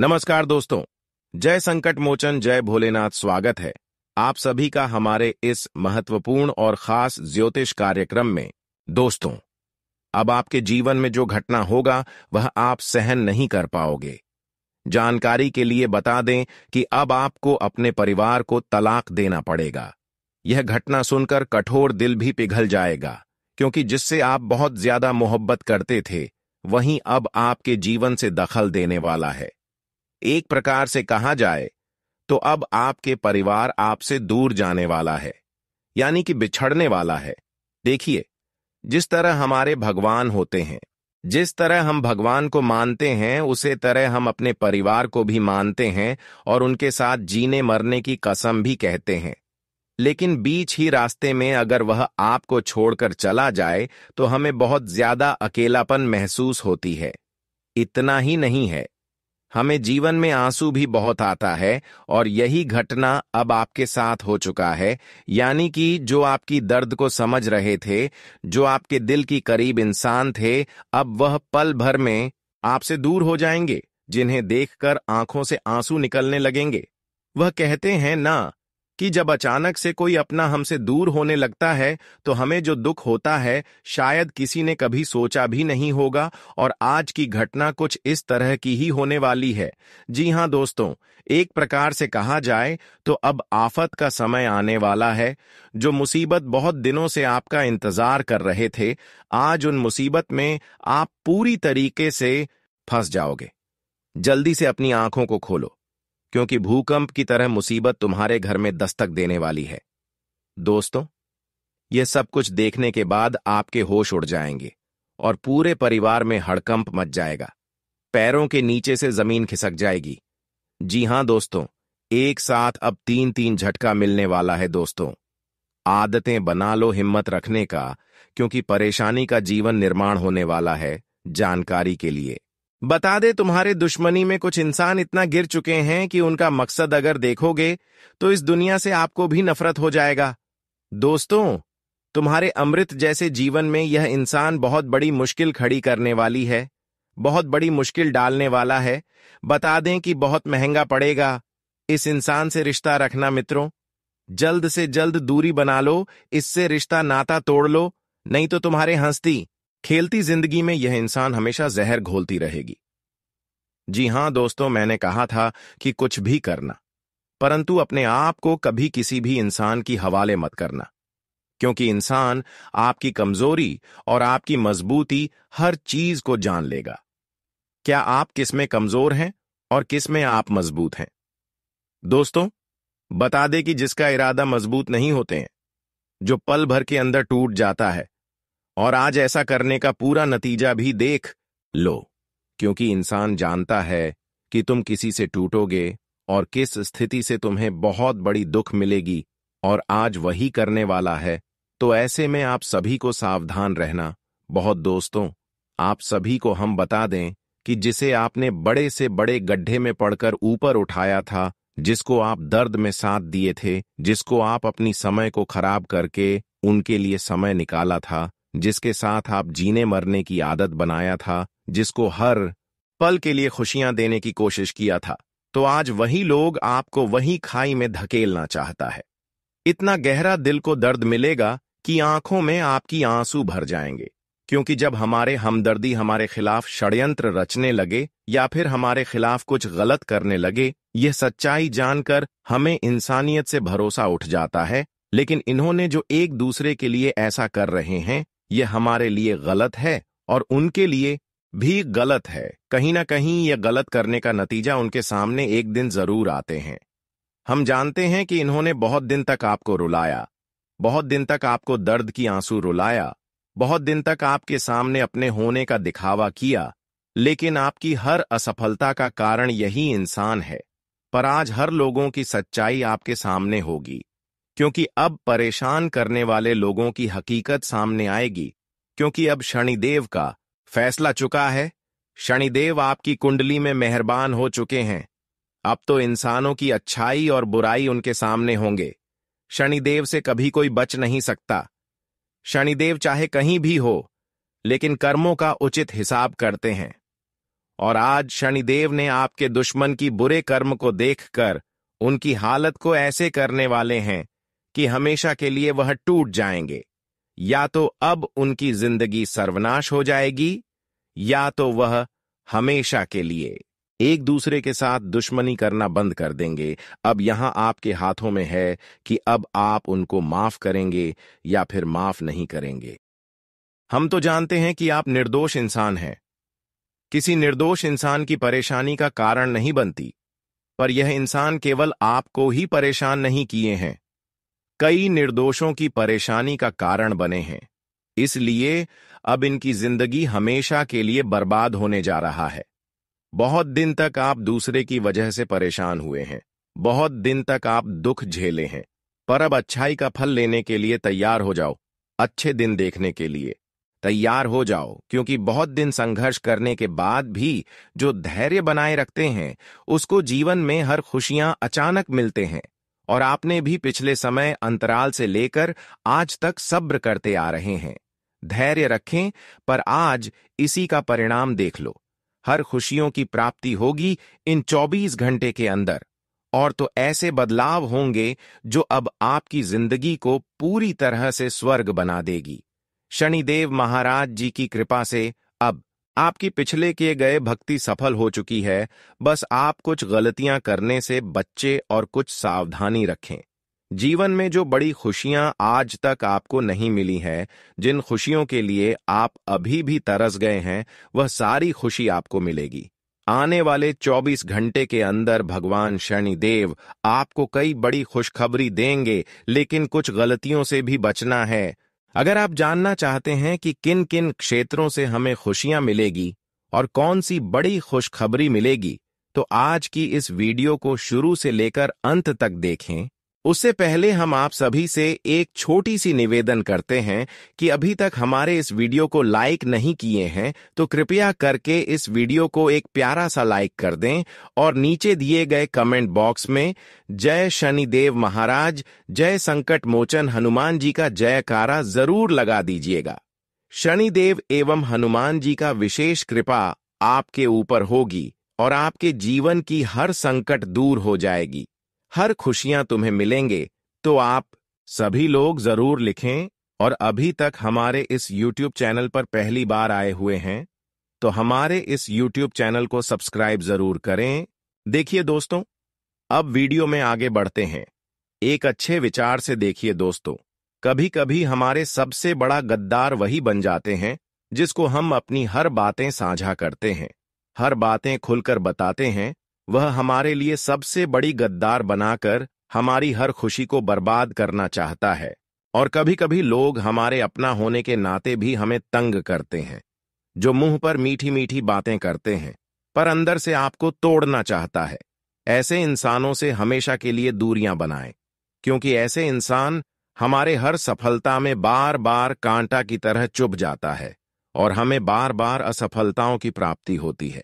नमस्कार दोस्तों। जय संकट मोचन जय भोलेनाथ। स्वागत है आप सभी का हमारे इस महत्वपूर्ण और खास ज्योतिष कार्यक्रम में। दोस्तों, अब आपके जीवन में जो घटना होगा वह आप सहन नहीं कर पाओगे। जानकारी के लिए बता दें कि अब आपको अपने परिवार को तलाक देना पड़ेगा। यह घटना सुनकर कठोर दिल भी पिघल जाएगा, क्योंकि जिससे आप बहुत ज्यादा मोहब्बत करते थे वहीं अब आपके जीवन से दखल देने वाला है। एक प्रकार से कहा जाए तो अब आपके परिवार आपसे दूर जाने वाला है, यानी कि बिछड़ने वाला है। देखिए, जिस तरह हमारे भगवान होते हैं, जिस तरह हम भगवान को मानते हैं, उसी तरह हम अपने परिवार को भी मानते हैं और उनके साथ जीने मरने की कसम भी कहते हैं। लेकिन बीच ही रास्ते में अगर वह आपको छोड़कर चला जाए तो हमें बहुत ज्यादा अकेलापन महसूस होती है। इतना ही नहीं है, हमें जीवन में आंसू भी बहुत आता है और यही घटना अब आपके साथ हो चुका है। यानी कि जो आपकी दर्द को समझ रहे थे, जो आपके दिल की करीब इंसान थे, अब वह पल भर में आपसे दूर हो जाएंगे, जिन्हें देखकर आंखों से आंसू निकलने लगेंगे। वह कहते हैं ना कि जब अचानक से कोई अपना हमसे दूर होने लगता है तो हमें जो दुख होता है शायद किसी ने कभी सोचा भी नहीं होगा, और आज की घटना कुछ इस तरह की ही होने वाली है। जी हां दोस्तों, एक प्रकार से कहा जाए तो अब आफत का समय आने वाला है। जो मुसीबत बहुत दिनों से आपका इंतजार कर रहे थे, आज उन मुसीबत में आप पूरी तरीके से फंस जाओगे। जल्दी से अपनी आंखों को खोलो, क्योंकि भूकंप की तरह मुसीबत तुम्हारे घर में दस्तक देने वाली है। दोस्तों, यह सब कुछ देखने के बाद आपके होश उड़ जाएंगे और पूरे परिवार में हड़कंप मच जाएगा। पैरों के नीचे से जमीन खिसक जाएगी। जी हां दोस्तों, एक साथ अब 3-3 झटका मिलने वाला है। दोस्तों, आदतें बना लो हिम्मत रखने का, क्योंकि परेशानी का जीवन निर्माण होने वाला है। जानकारी के लिए बता दे, तुम्हारे दुश्मनी में कुछ इंसान इतना गिर चुके हैं कि उनका मकसद अगर देखोगे तो इस दुनिया से आपको भी नफरत हो जाएगा। दोस्तों, तुम्हारे अमृत जैसे जीवन में यह इंसान बहुत बड़ी मुश्किल खड़ी करने वाली है, बहुत बड़ी मुश्किल डालने वाला है। बता दें कि बहुत महंगा पड़ेगा इस इंसान से रिश्ता रखना। मित्रों, जल्द से जल्द दूरी बना लो, इससे रिश्ता नाता तोड़ लो, नहीं तो तुम्हारे हंसती खेलती जिंदगी में यह इंसान हमेशा जहर घोलती रहेगी। जी हां दोस्तों, मैंने कहा था कि कुछ भी करना, परंतु अपने आप को कभी किसी भी इंसान की हवाले मत करना, क्योंकि इंसान आपकी कमजोरी और आपकी मजबूती हर चीज को जान लेगा। क्या आप किस में कमजोर हैं और किस में आप मजबूत हैं? दोस्तों, बता दे कि जिसका इरादा मजबूत नहीं होते हैं, जो पल भर के अंदर टूट जाता है, और आज ऐसा करने का पूरा नतीजा भी देख लो, क्योंकि इंसान जानता है कि तुम किसी से टूटोगे और किस स्थिति से तुम्हें बहुत बड़ी दुख मिलेगी, और आज वही करने वाला है। तो ऐसे में आप सभी को सावधान रहना। बहुत दोस्तों, आप सभी को हम बता दें कि जिसे आपने बड़े से बड़े गड्ढे में पड़कर ऊपर उठाया था, जिसको आप दर्द में साथ दिए थे, जिसको आप अपनी समय को खराब करके उनके लिए समय निकाला था, जिसके साथ आप जीने मरने की आदत बनाया था, जिसको हर पल के लिए खुशियां देने की कोशिश किया था, तो आज वही लोग आपको वही खाई में धकेलना चाहता है। इतना गहरा दिल को दर्द मिलेगा कि आंखों में आपकी आंसू भर जाएंगे, क्योंकि जब हमारे हमदर्दी हमारे खिलाफ षड्यंत्र रचने लगे या फिर हमारे खिलाफ कुछ गलत करने लगे, यह सच्चाई जानकर हमें इंसानियत से भरोसा उठ जाता है। लेकिन इन्होंने जो एक दूसरे के लिए ऐसा कर रहे हैं, यह हमारे लिए गलत है और उनके लिए भी गलत है। कहीं ना कहीं यह गलत करने का नतीजा उनके सामने एक दिन जरूर आते हैं। हम जानते हैं कि इन्होंने बहुत दिन तक आपको रुलाया, बहुत दिन तक आपको दर्द की आंसू रुलाया, बहुत दिन तक आपके सामने अपने होने का दिखावा किया, लेकिन आपकी हर असफलता का कारण यही इंसान है। पर आज हर लोगों की सच्चाई आपके सामने होगी, क्योंकि अब परेशान करने वाले लोगों की हकीकत सामने आएगी, क्योंकि अब शनिदेव का फैसला चुका है। शनिदेव आपकी कुंडली में मेहरबान हो चुके हैं। अब तो इंसानों की अच्छाई और बुराई उनके सामने होंगे। शनिदेव से कभी कोई बच नहीं सकता। शनिदेव चाहे कहीं भी हो, लेकिन कर्मों का उचित हिसाब करते हैं। और आज शनिदेव ने आपके दुश्मन की बुरे कर्म को देखकर उनकी हालत को ऐसे करने वाले हैं कि हमेशा के लिए वह टूट जाएंगे। या तो अब उनकी जिंदगी सर्वनाश हो जाएगी, या तो वह हमेशा के लिए एक दूसरे के साथ दुश्मनी करना बंद कर देंगे। अब यहां आपके हाथों में है कि अब आप उनको माफ करेंगे या फिर माफ नहीं करेंगे। हम तो जानते हैं कि आप निर्दोष इंसान हैं, किसी निर्दोष इंसान की परेशानी का कारण नहीं बनती, पर यह इंसान केवल आपको ही परेशान नहीं किए हैं, कई निर्दोषों की परेशानी का कारण बने हैं। इसलिए अब इनकी जिंदगी हमेशा के लिए बर्बाद होने जा रहा है। बहुत दिन तक आप दूसरे की वजह से परेशान हुए हैं, बहुत दिन तक आप दुख झेले हैं, पर अब अच्छाई का फल लेने के लिए तैयार हो जाओ। अच्छे दिन देखने के लिए तैयार हो जाओ, क्योंकि बहुत दिन संघर्ष करने के बाद भी जो धैर्य बनाए रखते हैं उसको जीवन में हर खुशियां अचानक मिलते हैं। और आपने भी पिछले समय अंतराल से लेकर आज तक सब्र करते आ रहे हैं। धैर्य रखें, पर आज इसी का परिणाम देख लो। हर खुशियों की प्राप्ति होगी इन 24 घंटे के अंदर, और तो ऐसे बदलाव होंगे जो अब आपकी जिंदगी को पूरी तरह से स्वर्ग बना देगी। शनिदेव महाराज जी की कृपा से अब आपकी पिछले किए गए भक्ति सफल हो चुकी है। बस आप कुछ गलतियां करने से बच्चे और कुछ सावधानी रखें। जीवन में जो बड़ी खुशियां आज तक आपको नहीं मिली हैं, जिन खुशियों के लिए आप अभी भी तरस गए हैं, वह सारी खुशी आपको मिलेगी। आने वाले 24 घंटे के अंदर भगवान शनिदेव आपको कई बड़ी खुशखबरी देंगे, लेकिन कुछ गलतियों से भी बचना है। अगर आप जानना चाहते हैं कि किन किन क्षेत्रों से हमें खुशियां मिलेगी और कौन सी बड़ी खुशखबरी मिलेगी, तो आज की इस वीडियो को शुरू से लेकर अंत तक देखें। उससे पहले हम आप सभी से एक छोटी सी निवेदन करते हैं कि अभी तक हमारे इस वीडियो को लाइक नहीं किए हैं तो कृपया करके इस वीडियो को एक प्यारा सा लाइक कर दें और नीचे दिए गए कमेंट बॉक्स में जय शनिदेव महाराज, जय संकट मोचन हनुमान जी का जयकारा जरूर लगा दीजिएगा। शनिदेव एवं हनुमान जी का विशेष कृपा आपके ऊपर होगी और आपके जीवन की हर संकट दूर हो जाएगी, हर खुशियां तुम्हें मिलेंगे। तो आप सभी लोग जरूर लिखें, और अभी तक हमारे इस YouTube चैनल पर पहली बार आए हुए हैं तो हमारे इस YouTube चैनल को सब्सक्राइब जरूर करें। देखिए दोस्तों, अब वीडियो में आगे बढ़ते हैं। एक अच्छे विचार से देखिए दोस्तों, कभी कभी हमारे सबसे बड़ा गद्दार वही बन जाते हैं जिसको हम अपनी हर बातें साझा करते हैं, हर बातें खुलकर बताते हैं। वह हमारे लिए सबसे बड़ी गद्दार बनाकर हमारी हर खुशी को बर्बाद करना चाहता है। और कभी कभी लोग हमारे अपना होने के नाते भी हमें तंग करते हैं, जो मुंह पर मीठी मीठी बातें करते हैं पर अंदर से आपको तोड़ना चाहता है। ऐसे इंसानों से हमेशा के लिए दूरियां बनाएं, क्योंकि ऐसे इंसान हमारे हर सफलता में बार बार कांटा की तरह चुभ जाता है और हमें बार बार असफलताओं की प्राप्ति होती है।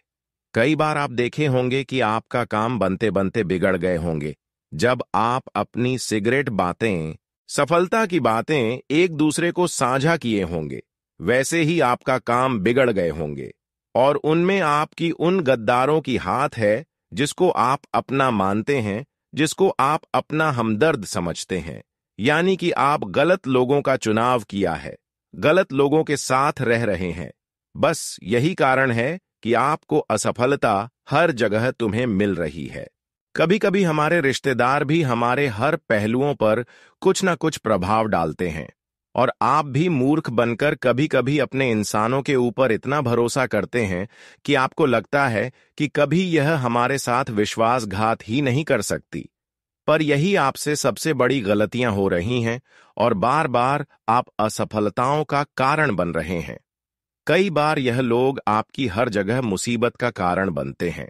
कई बार आप देखे होंगे कि आपका काम बनते बनते बिगड़ गए होंगे, जब आप अपनी सिगरेट बातें, सफलता की बातें एक दूसरे को साझा किए होंगे। वैसे ही आपका काम बिगड़ गए होंगे और उनमें आपकी उन गद्दारों की हाथ है जिसको आप अपना मानते हैं, जिसको आप अपना हमदर्द समझते हैं। यानी कि आप गलत लोगों का चुनाव किया है, गलत लोगों के साथ रह रहे हैं। बस यही कारण है कि आपको असफलता हर जगह तुम्हें मिल रही है। कभी कभी हमारे रिश्तेदार भी हमारे हर पहलुओं पर कुछ न कुछ प्रभाव डालते हैं, और आप भी मूर्ख बनकर कभी कभी अपने इंसानों के ऊपर इतना भरोसा करते हैं कि आपको लगता है कि कभी यह हमारे साथ विश्वासघात ही नहीं कर सकती। पर यही आपसे सबसे बड़ी गलतियां हो रही हैं और बार बार आप असफलताओं का कारण बन रहे हैं। कई बार यह लोग आपकी हर जगह मुसीबत का कारण बनते हैं,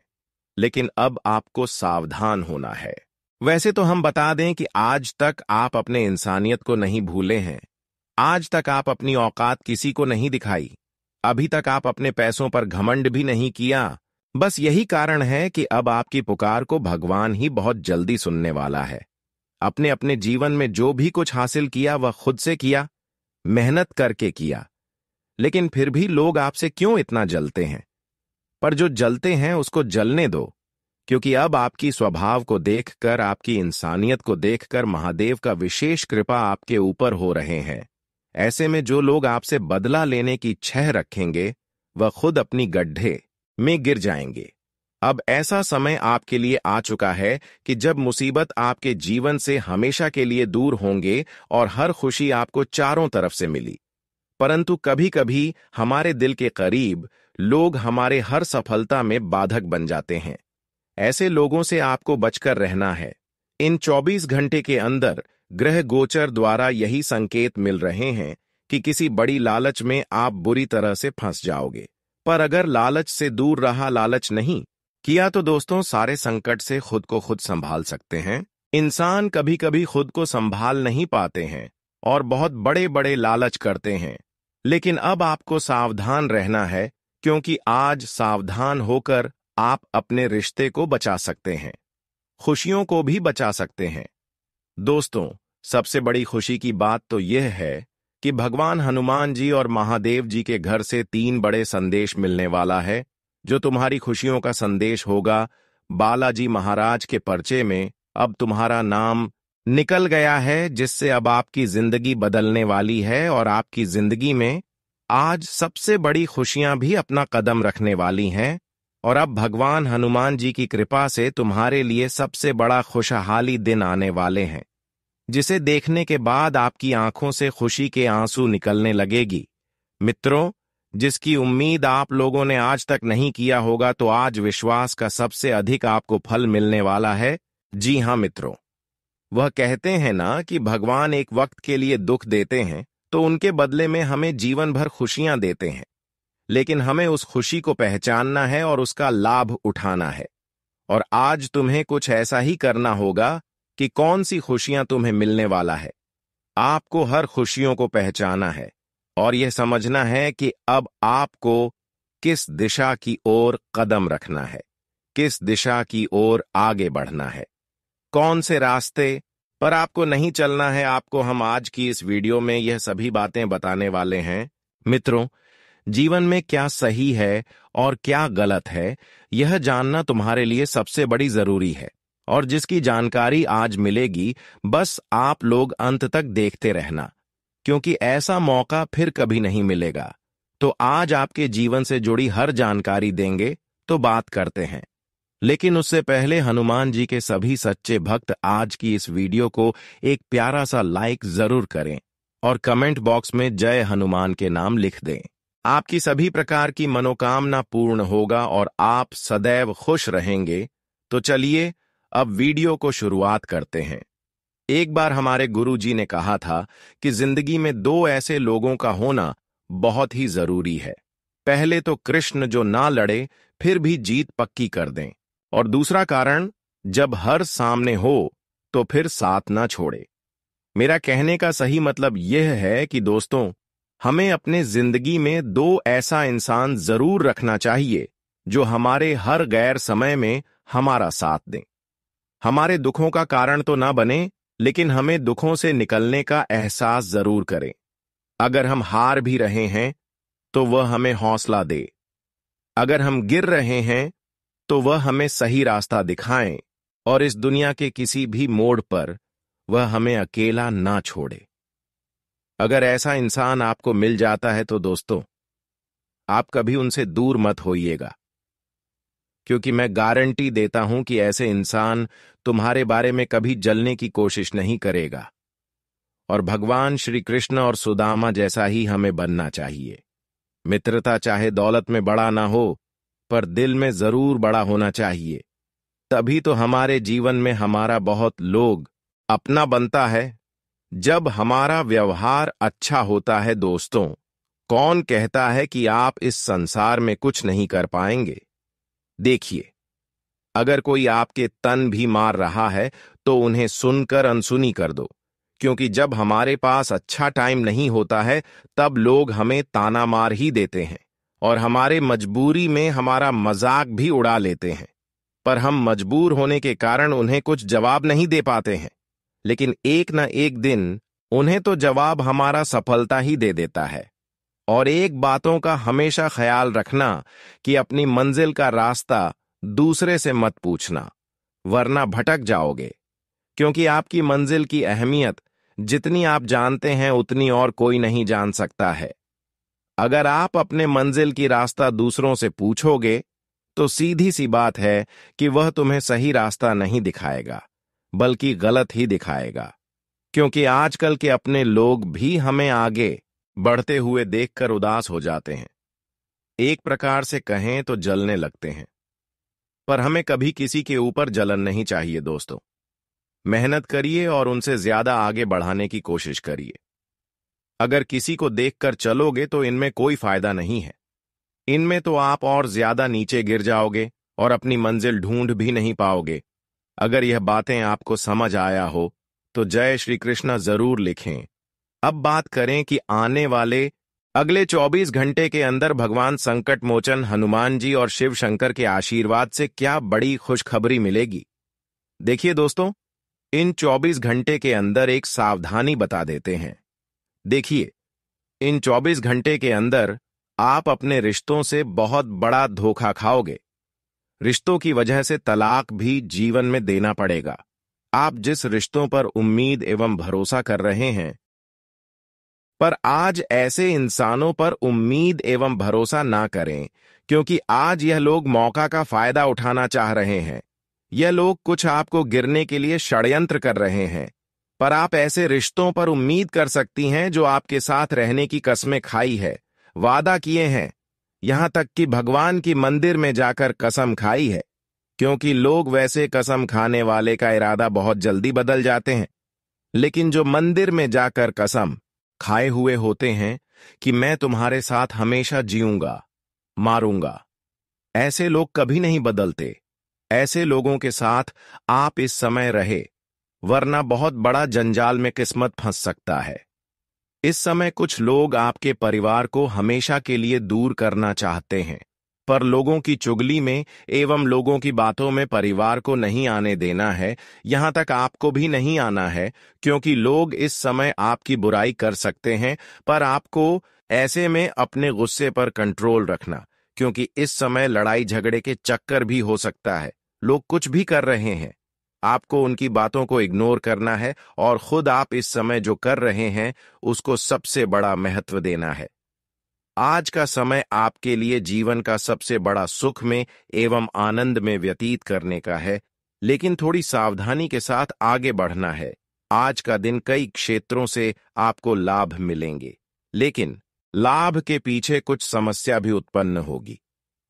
लेकिन अब आपको सावधान होना है। वैसे तो हम बता दें कि आज तक आप अपने इंसानियत को नहीं भूले हैं, आज तक आप अपनी औकात किसी को नहीं दिखाई, अभी तक आप अपने पैसों पर घमंड भी नहीं किया। बस यही कारण है कि अब आपकी पुकार को भगवान ही बहुत जल्दी सुनने वाला है। अपने अपने जीवन में जो भी कुछ हासिल किया वह खुद से किया, मेहनत करके किया, लेकिन फिर भी लोग आपसे क्यों इतना जलते हैं? पर जो जलते हैं उसको जलने दो, क्योंकि अब आपकी स्वभाव को देखकर, आपकी इंसानियत को देखकर महादेव का विशेष कृपा आपके ऊपर हो रहे हैं। ऐसे में जो लोग आपसे बदला लेने की छह रखेंगे वह खुद अपनी गड्ढे में गिर जाएंगे। अब ऐसा समय आपके लिए आ चुका है कि जब मुसीबत आपके जीवन से हमेशा के लिए दूर होंगे और हर खुशी आपको चारों तरफ से मिली। परंतु कभी कभी हमारे दिल के करीब लोग हमारे हर सफलता में बाधक बन जाते हैं। ऐसे लोगों से आपको बचकर रहना है। इन 24 घंटे के अंदर ग्रह गोचर द्वारा यही संकेत मिल रहे हैं कि किसी बड़ी लालच में आप बुरी तरह से फंस जाओगे। पर अगर लालच से दूर रहा, लालच नहीं किया, तो दोस्तों सारे संकट से खुद को खुद संभाल सकते हैं। इंसान कभी कभी खुद को संभाल नहीं पाते हैं और बहुत बड़े बड़े लालच करते हैं। लेकिन अब आपको सावधान रहना है, क्योंकि आज सावधान होकर आप अपने रिश्ते को बचा सकते हैं, खुशियों को भी बचा सकते हैं। दोस्तों, सबसे बड़ी खुशी की बात तो यह है कि भगवान हनुमान जी और महादेव जी के घर से 3 बड़े संदेश मिलने वाला है, जो तुम्हारी खुशियों का संदेश होगा। बालाजी महाराज के पर्चे में अब तुम्हारा नाम निकल गया है, जिससे अब आपकी जिंदगी बदलने वाली है और आपकी जिंदगी में आज सबसे बड़ी खुशियां भी अपना कदम रखने वाली हैं। और अब भगवान हनुमान जी की कृपा से तुम्हारे लिए सबसे बड़ा खुशहाली दिन आने वाले हैं, जिसे देखने के बाद आपकी आंखों से खुशी के आंसू निकलने लगेगी। मित्रों, जिसकी उम्मीद आप लोगों ने आज तक नहीं किया होगा, तो आज विश्वास का सबसे अधिक आपको फल मिलने वाला है। जी हां मित्रों, वह कहते हैं ना कि भगवान एक वक्त के लिए दुख देते हैं तो उनके बदले में हमें जीवन भर खुशियां देते हैं, लेकिन हमें उस खुशी को पहचानना है और उसका लाभ उठाना है। और आज तुम्हें कुछ ऐसा ही करना होगा कि कौन सी खुशियां तुम्हें मिलने वाला है। आपको हर खुशियों को पहचाना है और यह समझना है कि अब आपको किस दिशा की ओर कदम रखना है, किस दिशा की ओर आगे बढ़ना है, कौन से रास्ते पर आपको नहीं चलना है। आपको हम आज की इस वीडियो में यह सभी बातें बताने वाले हैं। मित्रों, जीवन में क्या सही है और क्या गलत है, यह जानना तुम्हारे लिए सबसे बड़ी जरूरी है। और जिसकी जानकारी आज मिलेगी, बस आप लोग अंत तक देखते रहना, क्योंकि ऐसा मौका फिर कभी नहीं मिलेगा। तो आज आपके जीवन से जुड़ी हर जानकारी देंगे, तो बात करते हैं। लेकिन उससे पहले हनुमान जी के सभी सच्चे भक्त आज की इस वीडियो को एक प्यारा सा लाइक जरूर करें और कमेंट बॉक्स में जय हनुमान के नाम लिख दें। आपकी सभी प्रकार की मनोकामना पूर्ण होगा और आप सदैव खुश रहेंगे। तो चलिए अब वीडियो को शुरुआत करते हैं। एक बार हमारे गुरु जी ने कहा था कि जिंदगी में 2 ऐसे लोगों का होना बहुत ही जरूरी है। पहले तो कृष्ण, जो ना लड़े फिर भी जीत पक्की कर दें, और दूसरा कारण, जब हर सामने हो तो फिर साथ ना छोड़े। मेरा कहने का सही मतलब यह है कि दोस्तों, हमें अपने जिंदगी में 2 ऐसा इंसान जरूर रखना चाहिए जो हमारे हर गैर समय में हमारा साथ दें। हमारे दुखों का कारण तो ना बने, लेकिन हमें दुखों से निकलने का एहसास जरूर करें। अगर हम हार भी रहे हैं तो वह हमें हौसला दे, अगर हम गिर रहे हैं तो वह हमें सही रास्ता दिखाएं, और इस दुनिया के किसी भी मोड़ पर वह हमें अकेला ना छोड़े। अगर ऐसा इंसान आपको मिल जाता है तो दोस्तों, आप कभी उनसे दूर मत होइएगा, क्योंकि मैं गारंटी देता हूं कि ऐसे इंसान तुम्हारे बारे में कभी जलने की कोशिश नहीं करेगा। और भगवान श्री कृष्ण और सुदामा जैसा ही हमें बनना चाहिए। मित्रता चाहे दौलत में बड़ा ना हो, पर दिल में जरूर बड़ा होना चाहिए। तभी तो हमारे जीवन में हमारा बहुत लोग अपना बनता है। जब हमारा व्यवहार अच्छा होता है दोस्तों, कौन कहता है कि आप इस संसार में कुछ नहीं कर पाएंगे। देखिए, अगर कोई आपके तन भी मार रहा है तो उन्हें सुनकर अनसुनी कर दो, क्योंकि जब हमारे पास अच्छा टाइम नहीं होता है तब लोग हमें ताना मार ही देते हैं और हमारे मजबूरी में हमारा मजाक भी उड़ा लेते हैं। पर हम मजबूर होने के कारण उन्हें कुछ जवाब नहीं दे पाते हैं, लेकिन एक न एक दिन उन्हें तो जवाब हमारा सफलता ही दे देता है। और एक बातों का हमेशा ख्याल रखना कि अपनी मंजिल का रास्ता दूसरे से मत पूछना, वरना भटक जाओगे। क्योंकि आपकी मंजिल की अहमियत जितनी आप जानते हैं उतनी और कोई नहीं जान सकता है। अगर आप अपने मंजिल की रास्ता दूसरों से पूछोगे तो सीधी सी बात है कि वह तुम्हें सही रास्ता नहीं दिखाएगा, बल्कि गलत ही दिखाएगा। क्योंकि आजकल के अपने लोग भी हमें आगे बढ़ते हुए देखकर उदास हो जाते हैं। एक प्रकार से कहें तो जलने लगते हैं। पर हमें कभी किसी के ऊपर जलन नहीं चाहिए दोस्तों। मेहनत करिए और उनसे ज्यादा आगे बढ़ाने की कोशिश करिए। अगर किसी को देखकर चलोगे तो इनमें कोई फायदा नहीं है। इनमें तो आप और ज्यादा नीचे गिर जाओगे और अपनी मंजिल ढूंढ भी नहीं पाओगे। अगर यह बातें आपको समझ आया हो तो जय श्री कृष्णा जरूर लिखें। अब बात करें कि आने वाले अगले 24 घंटे के अंदर भगवान संकट मोचन हनुमान जी और शिव शंकर के आशीर्वाद से क्या बड़ी खुशखबरी मिलेगी। देखिए दोस्तों, इन 24 घंटे के अंदर एक सावधानी बता देते हैं। देखिए, इन 24 घंटे के अंदर आप अपने रिश्तों से बहुत बड़ा धोखा खाओगे। रिश्तों की वजह से तलाक भी जीवन में देना पड़ेगा। आप जिस रिश्तों पर उम्मीद एवं भरोसा कर रहे हैं, पर आज ऐसे इंसानों पर उम्मीद एवं भरोसा ना करें, क्योंकि आज यह लोग मौका का फायदा उठाना चाह रहे हैं। यह लोग कुछ आपको गिरने के लिए षड्यंत्र कर रहे हैं। पर आप ऐसे रिश्तों पर उम्मीद कर सकती हैं जो आपके साथ रहने की कस्में खाई है, वादा किए हैं, यहां तक कि भगवान की मंदिर में जाकर कसम खाई है। क्योंकि लोग वैसे कसम खाने वाले का इरादा बहुत जल्दी बदल जाते हैं, लेकिन जो मंदिर में जाकर कसम खाए हुए होते हैं कि मैं तुम्हारे साथ हमेशा जीऊंगा, मारूंगा, ऐसे लोग कभी नहीं बदलते। ऐसे लोगों के साथ आप इस समय रहे, वरना बहुत बड़ा जंजाल में किस्मत फंस सकता है। इस समय कुछ लोग आपके परिवार को हमेशा के लिए दूर करना चाहते हैं, पर लोगों की चुगली में एवं लोगों की बातों में परिवार को नहीं आने देना है। यहां तक आपको भी नहीं आना है, क्योंकि लोग इस समय आपकी बुराई कर सकते हैं। पर आपको ऐसे में अपने गुस्से पर कंट्रोल रखना, क्योंकि इस समय लड़ाई झगड़े के चक्कर भी हो सकता है। लोग कुछ भी कर रहे हैं, आपको उनकी बातों को इग्नोर करना है और खुद आप इस समय जो कर रहे हैं उसको सबसे बड़ा महत्व देना है। आज का समय आपके लिए जीवन का सबसे बड़ा सुख में एवं आनंद में व्यतीत करने का है, लेकिन थोड़ी सावधानी के साथ आगे बढ़ना है। आज का दिन कई क्षेत्रों से आपको लाभ मिलेंगे, लेकिन लाभ के पीछे कुछ समस्या भी उत्पन्न होगी।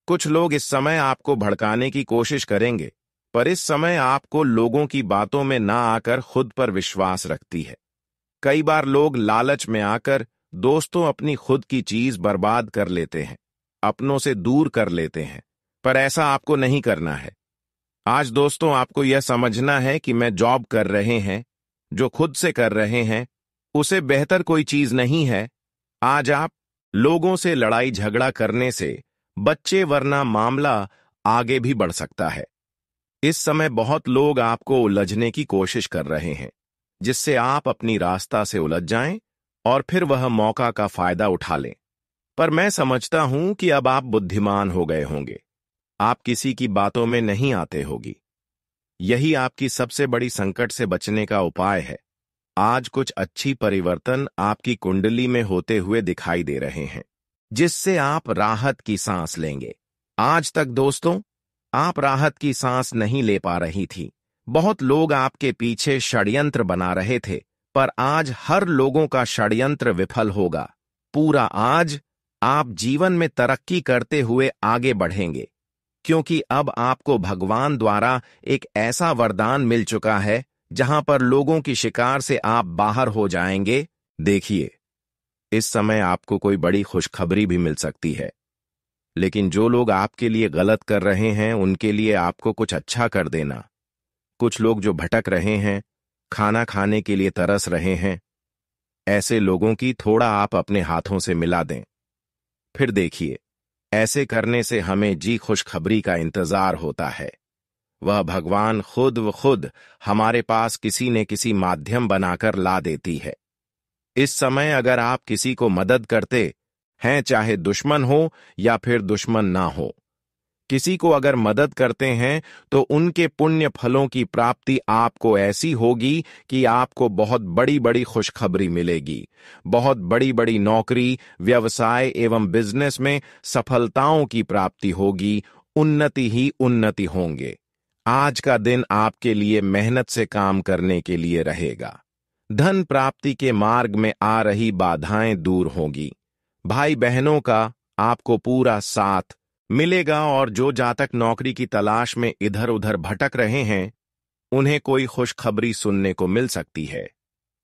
कुछ लोग इस समय आपको भड़काने की कोशिश करेंगे, पर इस समय आपको लोगों की बातों में ना आकर खुद पर विश्वास रखती है। कई बार लोग लालच में आकर दोस्तों अपनी खुद की चीज बर्बाद कर लेते हैं, अपनों से दूर कर लेते हैं, पर ऐसा आपको नहीं करना है। आज दोस्तों आपको यह समझना है कि मैं जॉब कर रहे हैं, जो खुद से कर रहे हैं उसे बेहतर कोई चीज नहीं है। आज आप लोगों से लड़ाई झगड़ा करने से बच्चे, वरना मामला आगे भी बढ़ सकता है। इस समय बहुत लोग आपको उलझने की कोशिश कर रहे हैं, जिससे आप अपनी रास्ता से उलझ जाएं और फिर वह मौका का फायदा उठा लें। पर मैं समझता हूं कि अब आप बुद्धिमान हो गए होंगे, आप किसी की बातों में नहीं आते होगी। यही आपकी सबसे बड़ी संकट से बचने का उपाय है। आज कुछ अच्छी परिवर्तन आपकी कुंडली में होते हुए दिखाई दे रहे हैं, जिससे आप राहत की सांस लेंगे। आज तक दोस्तों आप राहत की सांस नहीं ले पा रही थी। बहुत लोग आपके पीछे षड्यंत्र बना रहे थे, पर आज हर लोगों का षड्यंत्र विफल होगा। पूरा आज आप जीवन में तरक्की करते हुए आगे बढ़ेंगे, क्योंकि अब आपको भगवान द्वारा एक ऐसा वरदान मिल चुका है जहां पर लोगों की शिकार से आप बाहर हो जाएंगे। देखिए, इस समय आपको कोई बड़ी खुशखबरी भी मिल सकती है, लेकिन जो लोग आपके लिए गलत कर रहे हैं उनके लिए आपको कुछ अच्छा कर देना। कुछ लोग जो भटक रहे हैं, खाना खाने के लिए तरस रहे हैं, ऐसे लोगों की थोड़ा आप अपने हाथों से मिला दें। फिर देखिए, ऐसे करने से हमें जी खुशखबरी का इंतजार होता है। वह भगवान खुद व खुद हमारे पास किसी न किसी माध्यम बनाकर ला देती है। इस समय अगर आप किसी को मदद करते हैं, चाहे दुश्मन हो या फिर दुश्मन ना हो। किसी को अगर मदद करते हैं तो उनके पुण्य फलों की प्राप्ति आपको ऐसी होगी कि आपको बहुत बड़ी बड़ी खुशखबरी मिलेगी। बहुत बड़ी बड़ी नौकरी, व्यवसाय एवं बिजनेस में सफलताओं की प्राप्ति होगी। उन्नति ही उन्नति होंगे। आज का दिन आपके लिए मेहनत से काम करने के लिए रहेगा। धन प्राप्ति के मार्ग में आ रही बाधाएं दूर होंगी। भाई बहनों का आपको पूरा साथ मिलेगा और जो जातक नौकरी की तलाश में इधर उधर भटक रहे हैं, उन्हें कोई खुशखबरी सुनने को मिल सकती है।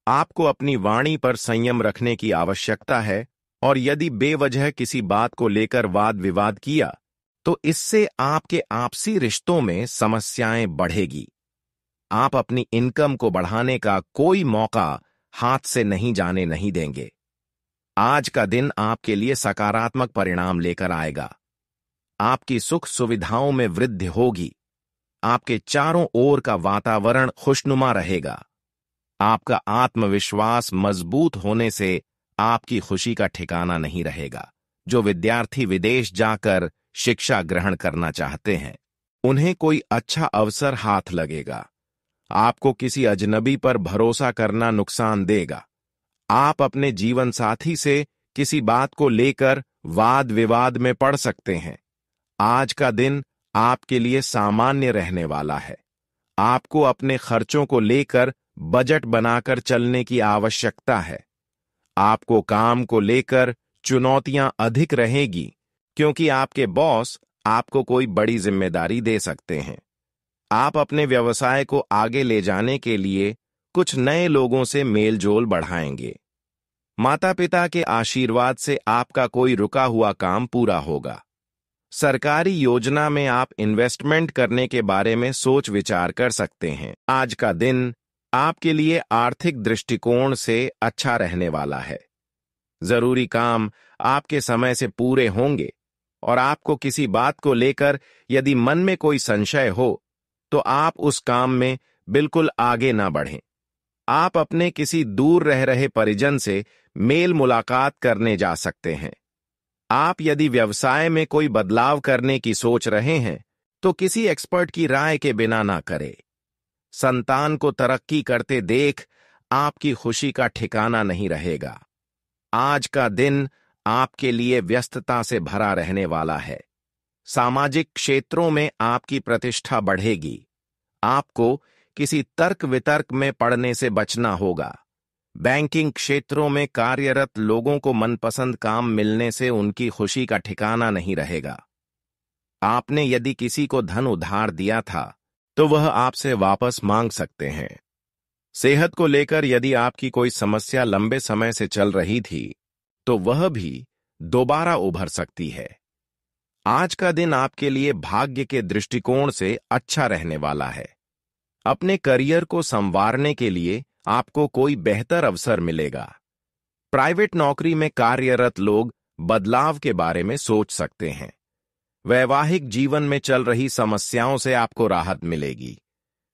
आपको अपनी वाणी पर संयम रखने की आवश्यकता है और यदि बेवजह किसी बात को लेकर वाद विवाद किया तो इससे आपके आपसी रिश्तों में समस्याएं बढ़ेगी। आप अपनी इनकम को बढ़ाने का कोई मौका हाथ से नहीं जाने नहीं देंगे। आज का दिन आपके लिए सकारात्मक परिणाम लेकर आएगा। आपकी सुख सुविधाओं में वृद्धि होगी। आपके चारों ओर का वातावरण खुशनुमा रहेगा। आपका आत्मविश्वास मजबूत होने से आपकी खुशी का ठिकाना नहीं रहेगा। जो विद्यार्थी विदेश जाकर शिक्षा ग्रहण करना चाहते हैं, उन्हें कोई अच्छा अवसर हाथ लगेगा। आपको किसी अजनबी पर भरोसा करना नुकसान देगा। आप अपने जीवन साथी से किसी बात को लेकर वाद विवाद में पड़ सकते हैं। आज का दिन आपके लिए सामान्य रहने वाला है। आपको अपने खर्चों को लेकर बजट बनाकर चलने की आवश्यकता है। आपको काम को लेकर चुनौतियां अधिक रहेगी क्योंकि आपके बॉस आपको कोई बड़ी जिम्मेदारी दे सकते हैं। आप अपने व्यवसाय को आगे ले जाने के लिए कुछ नए लोगों से मेलजोल बढ़ाएंगे। माता पिता के आशीर्वाद से आपका कोई रुका हुआ काम पूरा होगा। सरकारी योजना में आप इन्वेस्टमेंट करने के बारे में सोच विचार कर सकते हैं। आज का दिन आपके लिए आर्थिक दृष्टिकोण से अच्छा रहने वाला है। जरूरी काम आपके समय से पूरे होंगे और आपको किसी बात को लेकर यदि मन में कोई संशय हो तो आप उस काम में बिल्कुल आगे ना बढ़ें। आप अपने किसी दूर रह रहे परिजन से मेल मुलाकात करने जा सकते हैं। आप यदि व्यवसाय में कोई बदलाव करने की सोच रहे हैं तो किसी एक्सपर्ट की राय के बिना ना करें। संतान को तरक्की करते देख आपकी खुशी का ठिकाना नहीं रहेगा। आज का दिन आपके लिए व्यस्तता से भरा रहने वाला है। सामाजिक क्षेत्रों में आपकी प्रतिष्ठा बढ़ेगी। आपको किसी तर्क वितर्क में पड़ने से बचना होगा। बैंकिंग क्षेत्रों में कार्यरत लोगों को मनपसंद काम मिलने से उनकी खुशी का ठिकाना नहीं रहेगा। आपने यदि किसी को धन उधार दिया था तो वह आपसे वापस मांग सकते हैं। सेहत को लेकर यदि आपकी कोई समस्या लंबे समय से चल रही थी तो वह भी दोबारा उभर सकती है। आज का दिन आपके लिए भाग्य के दृष्टिकोण से अच्छा रहने वाला है। अपने करियर को संवारने के लिए आपको कोई बेहतर अवसर मिलेगा। प्राइवेट नौकरी में कार्यरत लोग बदलाव के बारे में सोच सकते हैं। वैवाहिक जीवन में चल रही समस्याओं से आपको राहत मिलेगी।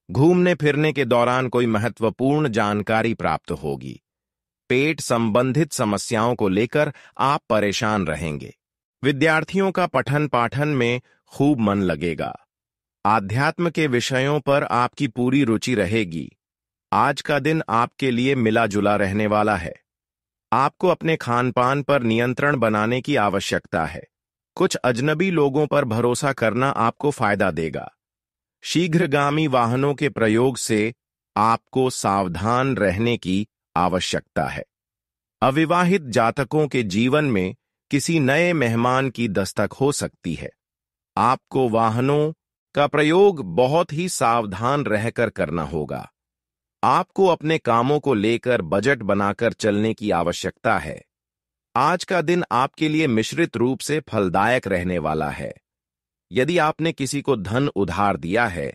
घूमने फिरने के दौरान कोई महत्वपूर्ण जानकारी प्राप्त होगी। पेट संबंधित समस्याओं को लेकर आप परेशान रहेंगे। विद्यार्थियों का पठन पाठन में खूब मन लगेगा। आध्यात्म के विषयों पर आपकी पूरी रुचि रहेगी। आज का दिन आपके लिए मिला जुला रहने वाला है। आपको अपने खान पान पर नियंत्रण बनाने की आवश्यकता है। कुछ अजनबी लोगों पर भरोसा करना आपको फायदा देगा। शीघ्रगामी वाहनों के प्रयोग से आपको सावधान रहने की आवश्यकता है। अविवाहित जातकों के जीवन में किसी नए मेहमान की दस्तक हो सकती है। आपको वाहनों का प्रयोग बहुत ही सावधान रहकर करना होगा। आपको अपने कामों को लेकर बजट बनाकर चलने की आवश्यकता है। आज का दिन आपके लिए मिश्रित रूप से फलदायक रहने वाला है। यदि आपने किसी को धन उधार दिया है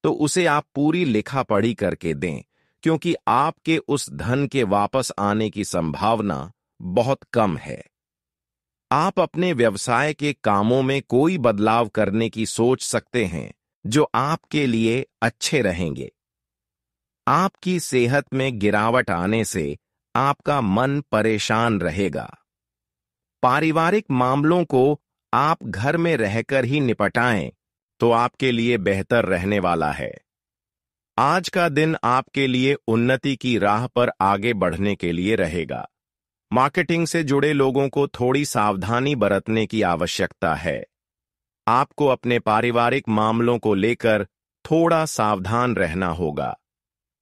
तो उसे आप पूरी लिखा पढ़ी करके दें, क्योंकि आपके उस धन के वापस आने की संभावना बहुत कम है। आप अपने व्यवसाय के कामों में कोई बदलाव करने की सोच सकते हैं जो आपके लिए अच्छे रहेंगे। आपकी सेहत में गिरावट आने से आपका मन परेशान रहेगा। पारिवारिक मामलों को आप घर में रहकर ही निपटाएं तो आपके लिए बेहतर रहने वाला है। आज का दिन आपके लिए उन्नति की राह पर आगे बढ़ने के लिए रहेगा। मार्केटिंग से जुड़े लोगों को थोड़ी सावधानी बरतने की आवश्यकता है। आपको अपने पारिवारिक मामलों को लेकर थोड़ा सावधान रहना होगा।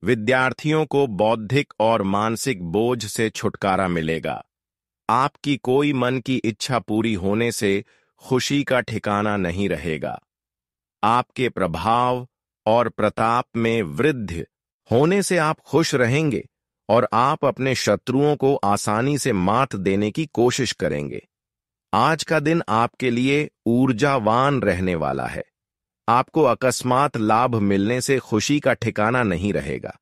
विद्यार्थियों को बौद्धिक और मानसिक बोझ से छुटकारा मिलेगा। आपकी कोई मन की इच्छा पूरी होने से खुशी का ठिकाना नहीं रहेगा। आपके प्रभाव और प्रताप में वृद्धि होने से आप खुश रहेंगे और आप अपने शत्रुओं को आसानी से मात देने की कोशिश करेंगे। आज का दिन आपके लिए ऊर्जावान रहने वाला है। आपको अकस्मात लाभ मिलने से खुशी का ठिकाना नहीं रहेगा।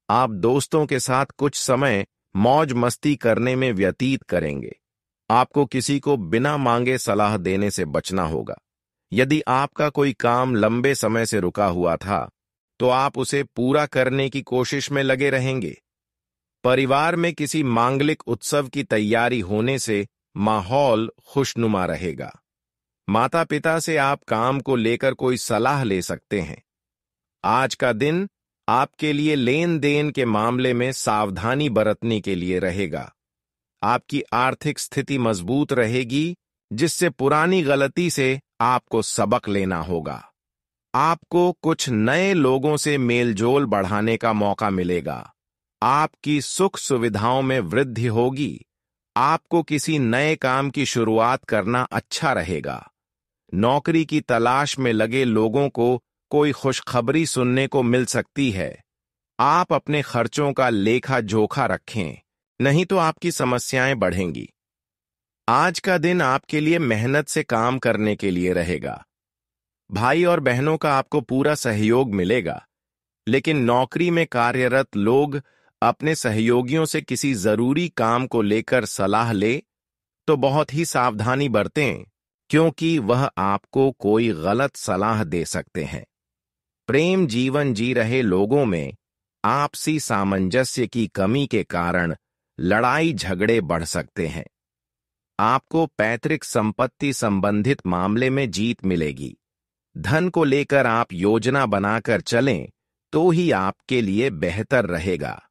आप दोस्तों के साथ कुछ समय मौज मस्ती करने में व्यतीत करेंगे। आपको किसी को बिना मांगे सलाह देने से बचना होगा। यदि आपका कोई काम लंबे समय से रुका हुआ था तो आप उसे पूरा करने की कोशिश में लगे रहेंगे। परिवार में किसी मांगलिक उत्सव की तैयारी होने से माहौल खुशनुमा रहेगा। माता पिता से आप काम को लेकर कोई सलाह ले सकते हैं। आज का दिन आपके लिए लेन देन के मामले में सावधानी बरतने के लिए रहेगा। आपकी आर्थिक स्थिति मजबूत रहेगी, जिससे पुरानी गलती से आपको सबक लेना होगा। आपको कुछ नए लोगों से मेलजोल बढ़ाने का मौका मिलेगा। आपकी सुख सुविधाओं में वृद्धि होगी। आपको किसी नए काम की शुरुआत करना अच्छा रहेगा। नौकरी की तलाश में लगे लोगों को कोई खुशखबरी सुनने को मिल सकती है। आप अपने खर्चों का लेखा जोखा रखें, नहीं तो आपकी समस्याएं बढ़ेंगी। आज का दिन आपके लिए मेहनत से काम करने के लिए रहेगा। भाई और बहनों का आपको पूरा सहयोग मिलेगा, लेकिन नौकरी में कार्यरत लोग अपने सहयोगियों से किसी जरूरी काम को लेकर सलाह ले तो बहुत ही सावधानी बरतें, क्योंकि वह आपको कोई गलत सलाह दे सकते हैं। प्रेम जीवन जी रहे लोगों में आपसी सामंजस्य की कमी के कारण लड़ाई झगड़े बढ़ सकते हैं। आपको पैतृक संपत्ति संबंधित मामले में जीत मिलेगी। धन को लेकर आप योजना बनाकर चलें तो ही आपके लिए बेहतर रहेगा।